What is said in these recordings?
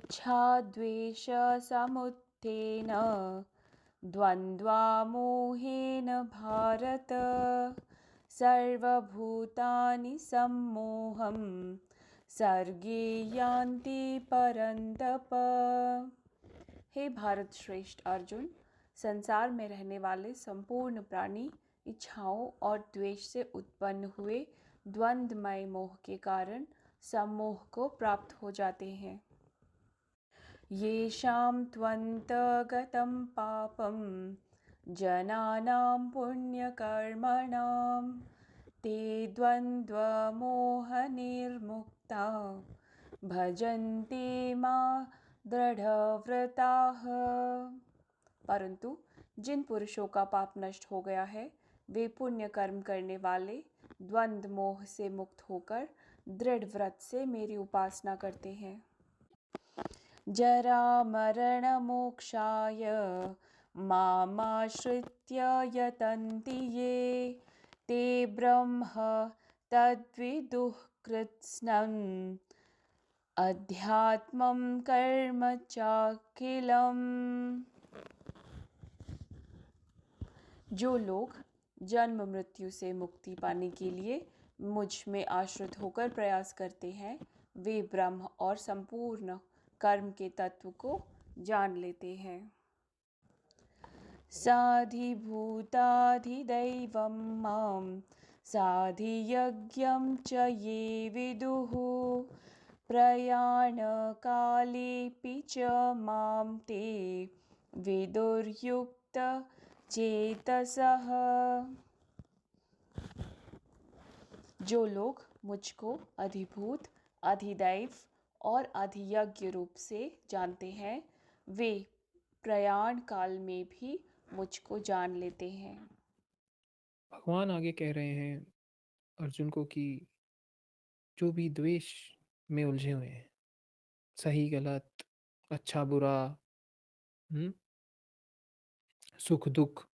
इच्छाद्वेषसमुत्थेन द्वन्द्वामोहेन भारत सर्वभूतानि सम्मोहं सर्गे यान्ति परन्तप। हे भारत श्रेष्ठ अर्जुन, संसार में रहने वाले संपूर्ण प्राणी इच्छाओं और द्वेष से उत्पन्न हुए द्वंद्वमय मोह के कारण सम्मोह को प्राप्त हो जाते हैं। येषां त्वन्तगतं पापं जनानां पुण्यकर्मणां ते द्वन्द्वमोहनिर्मुक्ता भजन्ते मां दृढ़व्रताः। परंतु जिन पुरुषों का पाप नष्ट हो गया है वे पुण्य कर्म करने वाले द्वंद्व मोह से मुक्त होकर दृढ़ व्रत से मेरी उपासना करते हैं। जरामरणमोक्षाय मामाश्रित्य यतन्ति ये ते ब्रह्म तद्विदुः कृत्स्नम् अध्यात्मं कर्म चाखिलम्। जो लोग जन्म मृत्यु से मुक्ति पाने के लिए मुझ में आश्रित होकर प्रयास करते हैं वे ब्रह्म और संपूर्ण कर्म के तत्व को जान लेते हैं। साधिभूताधिदैवं मां साधियज्ञं च ये विदुः प्रयाणकालेऽपि च मां ते विदुर्युक्त चेतसः। जो लोग मुझको अधिभूत, अधिदैव और अधियज्ञ रूप से जानते हैं वे प्रयाण काल में भी मुझको जान लेते हैं। भगवान आगे कह रहे हैं अर्जुन को कि जो भी द्वेष में उलझे हुए हैं, सही गलत, अच्छा बुरा, हम्म, सुख दुख,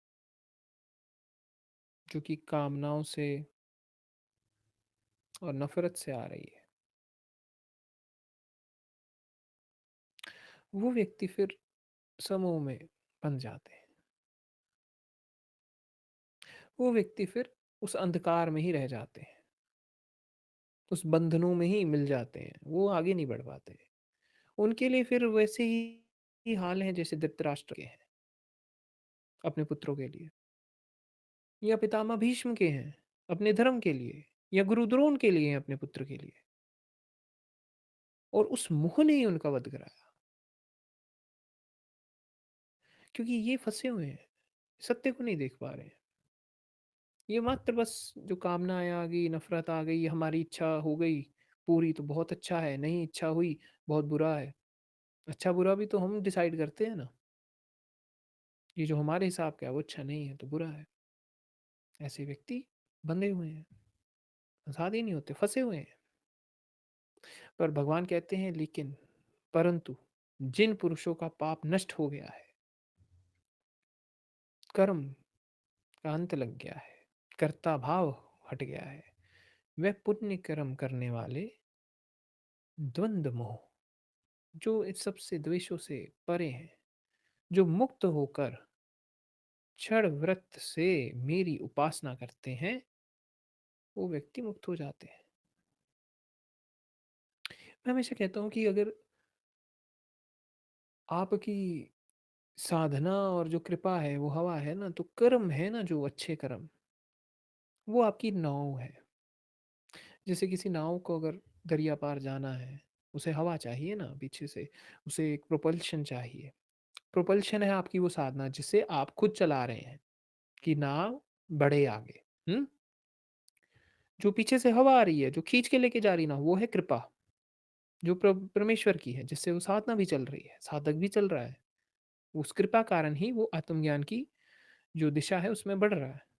जो कि कामनाओं से और नफरत से आ रही है, वो व्यक्ति फिर समूह में बन जाते हैं। वो व्यक्ति फिर उस अंधकार में ही रह जाते हैं, उस बंधनों में ही मिल जाते हैं, वो आगे नहीं बढ़ पाते। उनके लिए फिर वैसे ही हाल है जैसे धृतराष्ट्र के हैं अपने पुत्रों के लिए, या पितामह भीष्म के हैं अपने धर्म के लिए, या गुरु द्रोण के लिए हैं अपने पुत्र के लिए। और उस मोह ने ही उनका वध कराया, क्योंकि ये फंसे हुए हैं, सत्य को नहीं देख पा रहे हैं। ये मात्र बस जो कामनाएं आ गई, नफरत आ गई, हमारी इच्छा हो गई पूरी तो बहुत अच्छा है, नहीं इच्छा हुई बहुत बुरा है। अच्छा बुरा भी तो हम डिसाइड करते हैं ना, ये जो हमारे हिसाब का है वो अच्छा नहीं है तो बुरा है। ऐसे व्यक्ति बंधे हुए हैं, आजाद ही नहीं होते, फंसे हुए हैं। पर भगवान कहते हैं लेकिन परंतु जिन पुरुषों का पाप नष्ट हो गया है, कर्म का अंत लग गया है, कर्ता भाव हट गया है, वह पुण्य कर्म करने वाले द्वंद्व मोह, जो इस सबसे द्वेषों से परे हैं, जो मुक्त होकर क्षण व्रत से मेरी उपासना करते हैं, वो व्यक्ति मुक्त हो जाते हैं। मैं हमेशा कहता हूँ कि अगर आपकी साधना और जो कृपा है वो हवा है ना, तो कर्म है ना, जो अच्छे कर्म, वो आपकी नाव है। जैसे किसी नाव को अगर दरिया पार जाना है, उसे हवा चाहिए ना पीछे से, उसे एक प्रोपल्शन चाहिए। प्रोपल्शन है आपकी वो साधना जिसे आप खुद चला रहे हैं कि नाव बढ़े आगे। जो पीछे से हवा आ रही है, जो खींच के लेके जा रही ना, वो है कृपा, जो परमेश्वर की है, जिससे वो साधना भी चल रही है, साधक भी चल रहा है। उस कृपा कारण ही वो आत्मज्ञान की जो दिशा है उसमें बढ़ रहा है।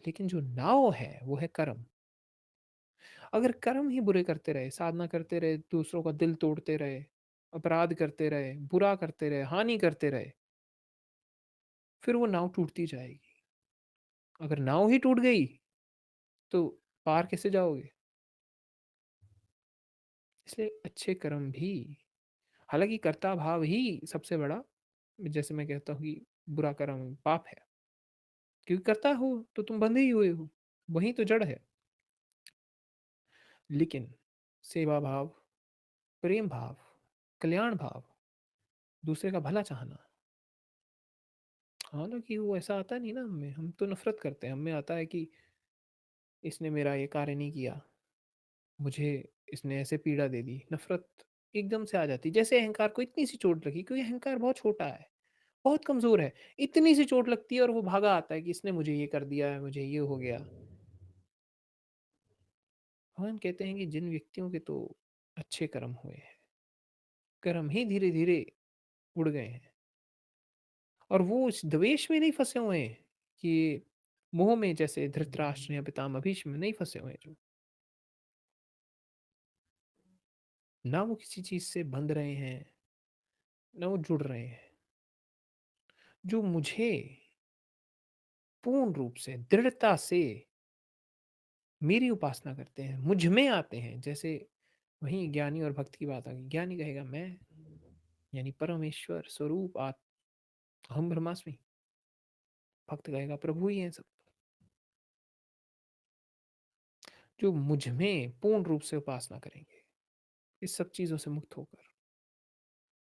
लेकिन जो नाव है वो है कर्म। अगर कर्म ही बुरे करते रहे, साधना करते रहे, दूसरों का दिल तोड़ते रहे, अपराध करते रहे, बुरा करते रहे, हानि करते रहे, फिर वो नाव टूटती जाएगी। अगर नाव ही टूट गई तो पार कैसे जाओगे? इसलिए अच्छे कर्म भी हालाँकि कर्ता भाव ही सबसे बड़ा, जैसे मैं कहता हूँ कि बुरा कर्म पाप है। क्योंकि करता हो तो तुम बंधे ही हुए हो, वही तो जड़ है। लेकिन सेवा भाव, प्रेम भाव, कल्याण भाव, दूसरे का भला चाहना, हालाँकि वो ऐसा आता नहीं ना हमें, हम तो नफ़रत करते हैं, हमें आता है कि इसने मेरा ये कार्य नहीं किया, मुझे इसने ऐसे पीड़ा दे दी, नफ़रत एकदम से आ जाती है। जैसे अहंकार को इतनी सी चोट लगी, क्योंकि अहंकार बहुत छोटा है, बहुत कमज़ोर है, इतनी सी चोट लगती है और वो भागा आता है कि इसने मुझे ये कर दिया है, मुझे ये हो गया। भगवान कहते हैं कि जिन व्यक्तियों के तो अच्छे कर्म हुए हैं, कर्म ही धीरे-धीरे उड़ गए हैं, और वो इस द्वेष में नहीं फँसे हुए हैं कि मोह में, जैसे धृतराष्ट्र या पितामह भीष्म में नहीं फँसे हुए हैं जो। ना वो किसी चीज़ से बंध रहे हैं, ना वो जुड़ रहे हैं। जो मुझे पूर्ण रूप से, दृढ़ता से मेरी उपासना करते हैं, मुझ में आते हैं, जैसे वहीं ज्ञानी और भक्त की बात आ गई। ज्ञानी कहेगा मैं, यानी परमेश्वर स्वरूप अहम ब्रह्मास्मि। भक्त कहेगा प्रभु ही हैं सब। जो मुझ में पूर्ण रूप से उपासना करेंगे, इस सब चीज़ों से मुक्त होकर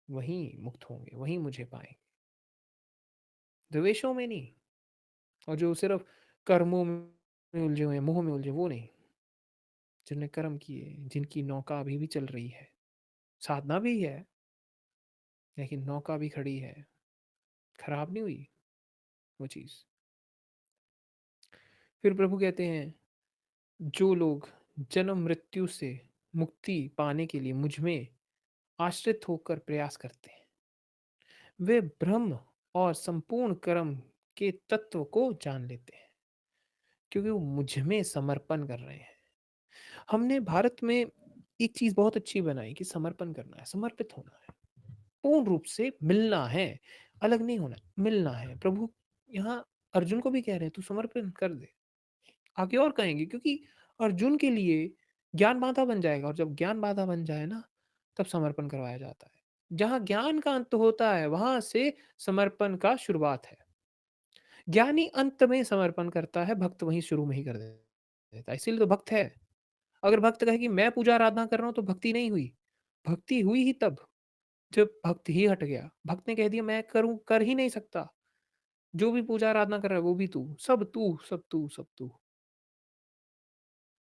वहीं मुक्त होंगे, वहीं मुझे पाएँगे, द्वेषों में नहीं। और जो सिर्फ़ कर्मों में उलझे हुए हैं, मोह में उलझे, वो नहीं। जिनने कर्म किए, जिनकी नौका अभी भी चल रही है, साधना भी है, लेकिन नौका भी खड़ी है, खराब नहीं हुई वो चीज़। फिर प्रभु कहते हैं, जो लोग जन्म मृत्यु से मुक्ति पाने के लिए मुझ में आश्रित होकर प्रयास करते हैं, वे ब्रह्म और संपूर्ण कर्म के तत्व को जान लेते हैं, क्योंकि वो मुझ में समर्पण कर रहे हैं। हमने भारत में एक चीज़ बहुत अच्छी बनाई कि समर्पण करना है, समर्पित होना है, पूर्ण रूप से मिलना है, अलग नहीं होना, मिलना है। प्रभु यहाँ अर्जुन को भी कह रहे हैं, तू समर्पण कर दे। आगे और कहेंगे, क्योंकि अर्जुन के लिए ज्ञान बाधा बन जाएगा, और जब ज्ञान बाधा बन जाए ना, तब समर्पण करवाया जाता है। जहाँ ज्ञान का अंत होता है, वहाँ से समर्पण का शुरुआत है। ज्ञानी अंत में समर्पण करता है, भक्त वहीं शुरू में ही कर देता है, इसीलिए तो भक्त है। अगर भक्त कहे कि मैं पूजा आराधना कर रहा हूँ, तो भक्ति नहीं हुई। भक्ति हुई ही तब, जब भक्त ही हट गया। भक्त ने कह दिया मैं करूँ, कर ही नहीं सकता। जो भी पूजा आराधना कर रहा है वो भी तू, सब तू, सब तू, सब तू।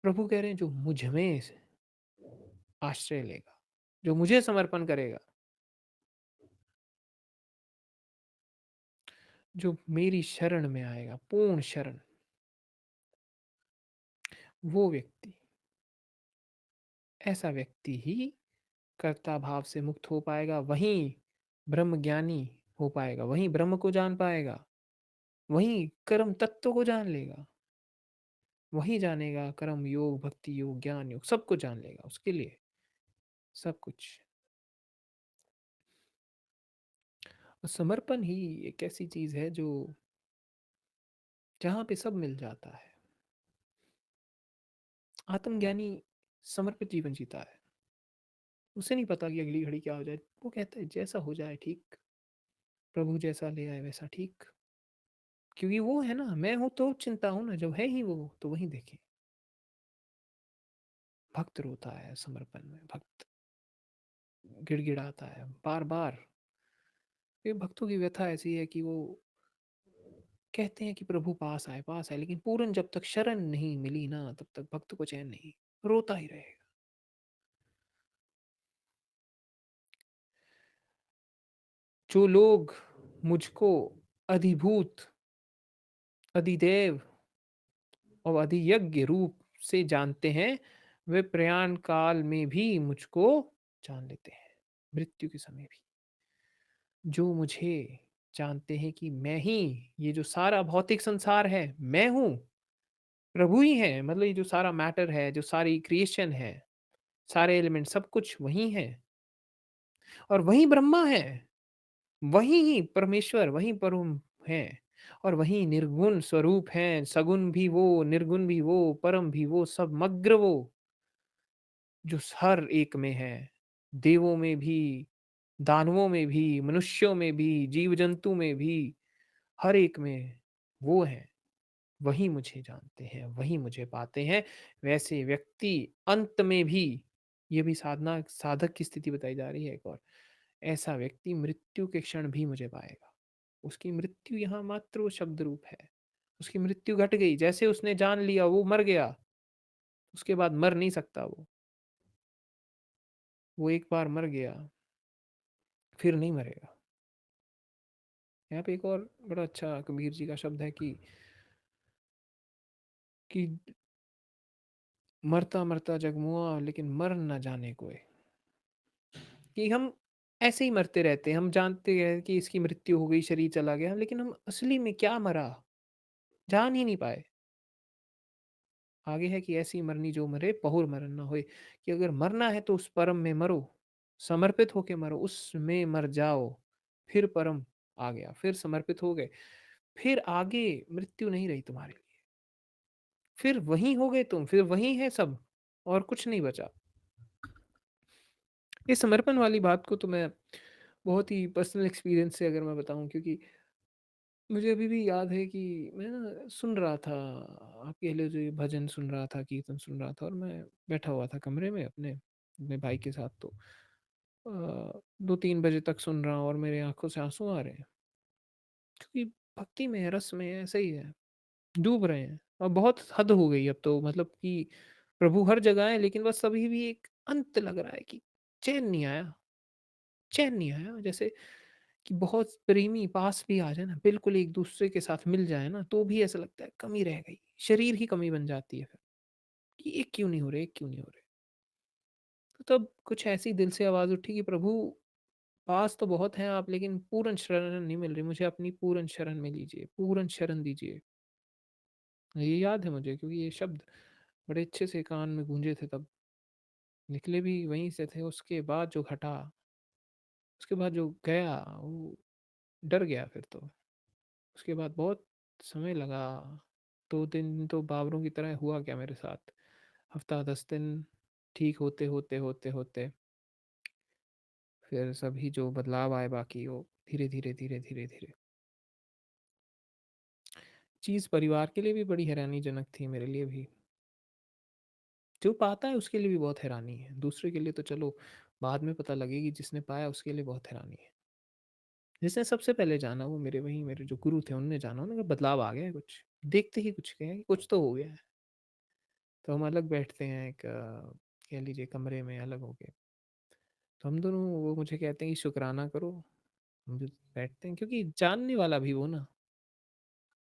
प्रभु कह रहे हैं जो मुझ में आश्रय लेगा, जो मुझे समर्पण करेगा, जो मेरी शरण में आएगा, पूर्ण शरण, वो व्यक्ति, ऐसा व्यक्ति ही कर्ता भाव से मुक्त हो पाएगा, वहीं ब्रह्म ज्ञानी हो पाएगा, वहीं ब्रह्म को जान पाएगा, वहीं कर्म तत्व को जान लेगा, वही जानेगा कर्म योग, भक्ति योग, ज्ञान योग, सब कुछ जान लेगा उसके लिए, सब कुछ। और समर्पण ही एक ऐसी चीज है जो, जहाँ पे सब मिल जाता है। आत्मज्ञानी समर्पित जीवन जीता है, उसे नहीं पता कि अगली घड़ी क्या हो जाए, वो कहता है जैसा हो जाए ठीक, प्रभु जैसा ले आए वैसा ठीक। क्योंकि वो है ना, मैं हूं तो चिंता हूं ना, जब है ही वो तो वही देखे। भक्त रोता है समर्पण में, भक्त गिड़गिड़ाता है बार बार। ये भक्तों की व्यथा ऐसी है कि वो कहते हैं कि प्रभु पास आए, लेकिन पूर्ण जब तक शरण नहीं मिली ना, तब तक भक्त को चैन नहीं, रोता ही रहेगा। जो लोग मुझको अधिभूत, अधिदेव और अधियज्ञ रूप से जानते हैं, वे प्रयाण काल में भी मुझको जान लेते हैं, मृत्यु के समय भी। जो मुझे जानते हैं कि मैं ही, ये जो सारा भौतिक संसार है मैं हूँ, प्रभु ही है, मतलब ये जो सारा मैटर है, जो सारी क्रिएशन है, सारे एलिमेंट, सब कुछ वही है, और वही ब्रह्मा है, वही ही परमेश्वर, वही परम है, और वही निर्गुण स्वरूप है, सगुण भी वो, निर्गुण भी वो, परम भी वो, सब मग्र वो, जो हर एक में है, देवों में भी, दानवों में भी, मनुष्यों में भी, जीव-जंतु में भी, हर एक में वो हैं। वही मुझे जानते हैं, वही मुझे पाते हैं। वैसे व्यक्ति अंत में भी, ये भी साधना साधक की स्थिति बताई जा रही है एक और, ऐसा व्यक्ति मृत्यु के क्षण भी मुझे पाएगा। उसकी मृत्यु यहाँ मात्र वो शब्द रूप है। उसकी मृत्यु घट गई, जैसे उसने जान लिया वो मर गया, उसके बाद मर नहीं सकता वो। वो एक बार मर गया, फिर नहीं मरेगा। यहाँ पे एक और बड़ा अच्छा कबीर जी का शब्द है कि मरता मरता जग मुआ लेकिन मर न जाने कोय। कि हम ऐसे ही मरते रहते हैं, हम जानते हैं कि इसकी मृत्यु हो गई, शरीर चला गया, लेकिन हम असली में क्या मरा, जान ही नहीं पाए। आगे है कि ऐसी मरनी जो मरे बहुर मरन ना होए, कि अगर मरना है तो उस परम में मरो, समर्पित होके मरो, उसमें मर जाओ, फिर परम आ गया, फिर समर्पित हो गए, फिर आगे मृत्यु नहीं रही तुम्हारे लिए, फिर वहीं हो गए तुम, फिर वहीं है सब, और कुछ नहीं बचा। ये समर्पण वाली बात को तो मैं बहुत ही पर्सनल एक्सपीरियंस से अगर मैं बताऊं, क्योंकि मुझे अभी भी याद है कि मैं ना सुन रहा था, आपके लिए जो ये भजन सुन रहा था, कीर्तन सुन रहा था, और मैं बैठा हुआ था कमरे में अपने अपने भाई के साथ, तो 2-3 बजे तक सुन रहा हूँ और मेरे आंखों से आंसू आ रहे हैं, क्योंकि भक्ति में है, रस में है, ऐसा ही है, डूब रहे हैं। और बहुत हद हो गई अब तो, मतलब कि प्रभु हर जगह है, लेकिन बस अभी भी एक अंत लग रहा है कि चैन नहीं आया, चैन नहीं आया। जैसे कि बहुत प्रेमी पास भी आ जाए ना, बिल्कुल एक दूसरे के साथ मिल जाए ना, तो भी ऐसा लगता है कमी रह गई, शरीर ही कमी बन जाती है फिर, कि एक क्यों नहीं हो रहे, एक क्यों नहीं हो रहे। तो तब कुछ ऐसी दिल से आवाज़ उठी कि प्रभु पास तो बहुत हैं आप, लेकिन पूर्ण शरण नहीं मिल रही, मुझे अपनी पूर्ण शरण में लीजिए, पूर्ण शरण दीजिए। ये याद है मुझे, क्योंकि ये शब्द बड़े अच्छे से कान में गूंजे थे तब, निकले भी वहीं से थे। उसके बाद जो घटा, उसके बाद जो गया, वो डर गया फिर तो। उसके बाद बहुत समय लगा, 2 दिन तो बावरों की तरह हुआ क्या मेरे साथ, हफ्ता 10 दिन ठीक होते होते होते होते फिर सभी जो बदलाव आए बाकी, वो धीरे धीरे धीरे धीरे धीरे चीज़ परिवार के लिए भी बड़ी हैरानीजनक थी, मेरे लिए भी। जो पाता है उसके लिए भी बहुत हैरानी है, दूसरे के लिए तो चलो बाद में पता लगेगी, जिसने पाया उसके लिए बहुत हैरानी है। जिसने सबसे पहले जाना वो मेरे, वही मेरे जो गुरु थे उनने जाना, उन्होंने कहा बदलाव आ गया है कुछ, देखते ही कुछ कहे कि कुछ तो हो गया है। तो हम अलग बैठते हैं एक कह लीजिए कमरे में अलग होके, तो हम दोनों, वो मुझे कहते हैं कि शुक्राना करो, हम जो बैठते हैं, क्योंकि जानने वाला भी वो ना,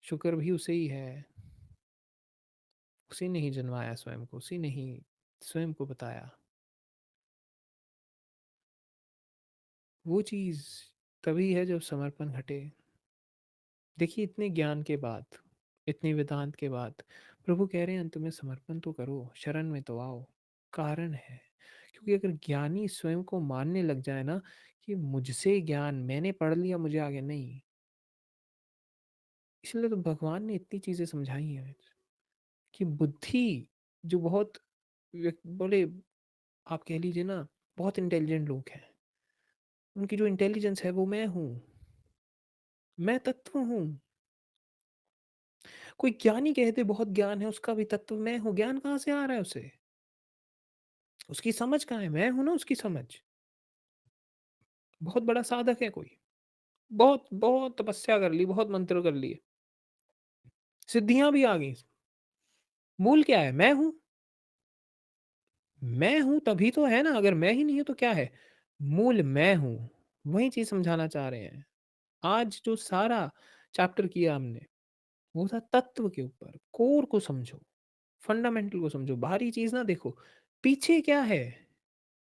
शुक्र भी उसे ही है, उसी ने ही जन्माया स्वयं को, उसी ने ही स्वयं को बताया। वो चीज़ तभी है जब समर्पण घटे। देखिए इतने ज्ञान के बाद, इतने वेदांत के बाद, प्रभु कह रहे हैं अंत में समर्पण तो करो, शरण में तो आओ। कारण है, क्योंकि अगर ज्ञानी स्वयं को मानने लग जाए ना कि मुझसे ज्ञान, मैंने पढ़ लिया, मुझे आगे नहीं, इसलिए तो भगवान ने इतनी चीजें समझाई हैं कि बुद्धि, जो बहुत बोले, आप कह लीजिए ना, बहुत इंटेलिजेंट लोग हैं, उनकी जो इंटेलिजेंस है वो मैं हूँ, मैं तत्व हूँ। कोई ज्ञानी कहते बहुत ज्ञान है, उसका भी तत्व मैं हूँ, ज्ञान कहाँ से आ रहा है उसे, उसकी समझ कहाँ है, मैं हूं ना उसकी समझ। बहुत बड़ा साधक है कोई, बहुत बहुत तपस्या कर ली, बहुत मंत्र कर लिए, सिद्धियां भी आ गई, मूल क्या है, मैं हूं तभी तो है ना, अगर मैं ही नहीं हूं तो क्या है, मूल मैं हूं। वही चीज समझाना चाह रहे हैं। आज जो सारा चैप्टर किया हमने, वो था तत्व के ऊपर, कोर को समझो, फंडामेंटल को समझो, बाहरी चीज ना देखो, पीछे क्या है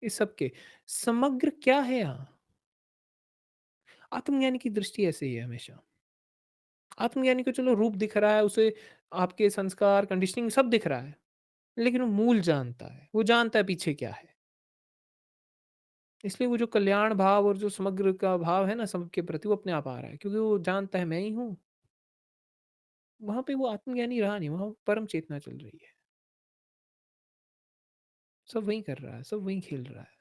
इस सब के, समग्र क्या है यहाँ। आत्मज्ञानी की दृष्टि ऐसे ही है हमेशा। आत्मज्ञानी को चलो रूप दिख रहा है उसे, आपके संस्कार, कंडीशनिंग सब दिख रहा है, लेकिन वो मूल जानता है, वो जानता है पीछे क्या है। इसलिए वो जो कल्याण भाव और जो समग्र का भाव है ना सबके प्रति, वो अपने आप आ रहा है, क्योंकि वो जानता है मैं ही हूँ। वहां पे वो आत्मज्ञानी रहा नहीं, वहां परम चेतना चल रही है, सब वही कर रहा है, सब वही खेल रहा है।